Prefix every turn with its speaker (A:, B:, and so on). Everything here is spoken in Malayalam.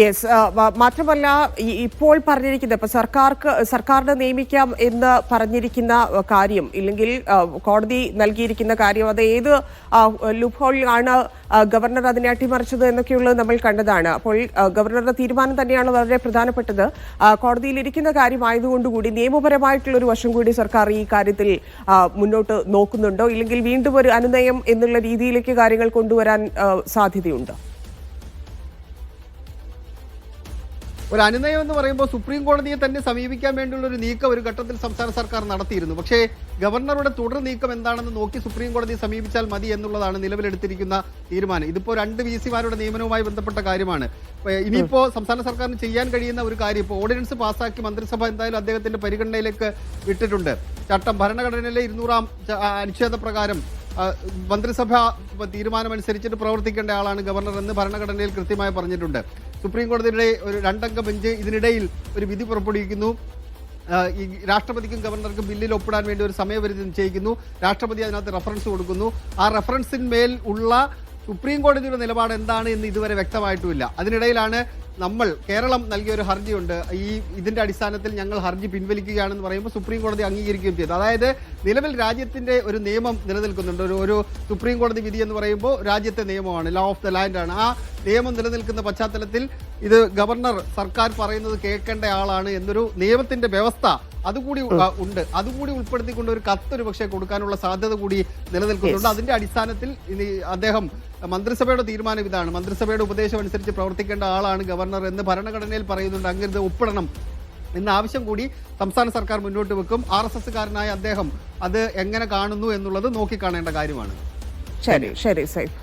A: യെസ്, മാത്രമല്ല ഇപ്പോൾ പറഞ്ഞിരിക്കുന്നത് ഇപ്പൊ സർക്കാരിനെ നിയമിക്കാം എന്ന് പറഞ്ഞിരിക്കുന്ന കാര്യം ഇല്ലെങ്കിൽ കോടതി നൽകിയിരിക്കുന്ന കാര്യം അത് ഏത് ലൂപ്പ് ഹോളിലാണ് ഗവർണർ അതിനെ അട്ടിമറിച്ചത് എന്നൊക്കെയുള്ളത് നമ്മൾ കണ്ടതാണ്. അപ്പോൾ ഗവർണറുടെ തീരുമാനം തന്നെയാണ് വളരെ പ്രധാനപ്പെട്ടത്. കോടതിയിലിരിക്കുന്ന കാര്യമായതുകൊണ്ടുകൂടി നിയമപരമായിട്ടുള്ള ഒരു വശം കൂടി സർക്കാർ ഈ കാര്യത്തിൽ മുന്നോട്ട് നോക്കുന്നുണ്ടോ, ഇല്ലെങ്കിൽ വീണ്ടും ഒരു അനുനയം എന്നുള്ള രീതിയിലേക്ക് കാര്യങ്ങൾ കൊണ്ടുവരാൻ സാധ്യതയുണ്ടോ?
B: ഒരു അനുനയം എന്ന് പറയുമ്പോൾ സുപ്രീം കോടതിയെ തന്നെ സമീപിക്കാൻ വേണ്ടിയുള്ള ഒരു നീക്കം ഒരു ഘട്ടത്തിൽ സംസ്ഥാന സർക്കാർ നടത്തിയിരുന്നു. പക്ഷേ ഗവർണറുടെ തുടർ നീക്കം എന്താണെന്ന് നോക്കി സുപ്രീം കോടതിയെ സമീപിച്ചാൽ മതി എന്നുള്ളതാണ് നിലവിലെടുത്തിരിക്കുന്ന തീരുമാനം. ഇതിപ്പോൾ 2 VC-മാരുടെ നിയമനവുമായി ബന്ധപ്പെട്ട കാര്യമാണ്. ഇനിയിപ്പോൾ സംസ്ഥാന സർക്കാരിന് ചെയ്യാൻ കഴിയുന്ന ഒരു കാര്യം, ഇപ്പോൾ ഓർഡിനൻസ് പാസ്സാക്കി മന്ത്രിസഭ എന്തായാലും അദ്ദേഹത്തിന്റെ പരിഗണനയിലേക്ക് വിട്ടിട്ടുണ്ട്. ചട്ടം ഭരണഘടനയിലെ 200-ാം അനുച്ഛേദ പ്രകാരം മന്ത്രിസഭ തീരുമാനമനുസരിച്ചിട്ട് പ്രവർത്തിക്കേണ്ട ആളാണ് ഗവർണർ എന്ന് ഭരണഘടനയിൽ കൃത്യമായി പറഞ്ഞിട്ടുണ്ട്. സുപ്രീം കോടതിയുടെ ഒരു 2-അംഗ ബെഞ്ച് ഇതിനിടയിൽ ഒരു വിധി പുറപ്പെടുവിക്കുന്നു. ഈ രാഷ്ട്രപതിക്കും ഗവർണർക്കും ബില്ലിൽ ഒപ്പിടാൻ വേണ്ടി ഒരു സമയപരിധി നിശ്ചയിക്കുന്നു. രാഷ്ട്രപതി അതിനകത്ത് റെഫറൻസ് കൊടുക്കുന്നു. ആ റെഫറൻസിന്മേൽ ഉള്ള സുപ്രീം കോടതിയുടെ നിലപാട് എന്താണ് എന്ന് ഇതുവരെ വ്യക്തമായിട്ടുമില്ല. അതിനിടയിലാണ് കേരളം നൽകിയ ഒരു ഹർജിയുണ്ട്. ഇതിന്റെ അടിസ്ഥാനത്തിൽ ഞങ്ങൾ ഹർജി പിൻവലിക്കുകയാണെന്ന് പറയുമ്പോൾ സുപ്രീം കോടതി അംഗീകരിക്കുകയും ചെയ്തു. അതായത് നിലവിൽ രാജ്യത്തിന്റെ ഒരു നിയമം നിലനിൽക്കുന്നുണ്ട്. ഒരു സുപ്രീം കോടതി വിധി എന്ന് പറയുമ്പോൾ രാജ്യത്തെ നിയമമാണ്, ലോ ഓഫ് ദ ലാൻഡ് ആണ്. ആ നിയമം നിലനിൽക്കുന്ന പശ്ചാത്തലത്തിൽ ഇത് ഗവർണർ സർക്കാർ പറയുന്നത് കേൾക്കേണ്ട ആളാണ് എന്നൊരു നിയമത്തിന്റെ വ്യവസ്ഥ അതുകൂടി ഉണ്ട്. അതുകൂടി ഉൾപ്പെടുത്തിക്കൊണ്ട് ഒരു കത്തൊരു പക്ഷേ കൊടുക്കാനുള്ള സാധ്യത കൂടി നിലനിൽക്കുന്നുണ്ട്. അതിന്റെ അടിസ്ഥാനത്തിൽ ഇനി അദ്ദേഹം മന്ത്രിസഭയുടെ തീരുമാനം ഇതാണ്, മന്ത്രിസഭയുടെ ഉപദേശം അനുസരിച്ച് പ്രവർത്തിക്കേണ്ട ആളാണ് ഗവർണർ എന്ന് ഭരണഘടനയിൽ പറയുന്നുണ്ട്. അങ്ങനെ ഒപ്പിടണം എന്ന ആവശ്യം കൂടി സംസ്ഥാന സർക്കാർ മുന്നോട്ട് വെക്കും. RSSകാരനായ അദ്ദേഹം അത് എങ്ങനെ കാണുന്നു എന്നുള്ളത് നോക്കിക്കാണേണ്ട കാര്യമാണ്.
A: ശരി ശരി സൈഫ്.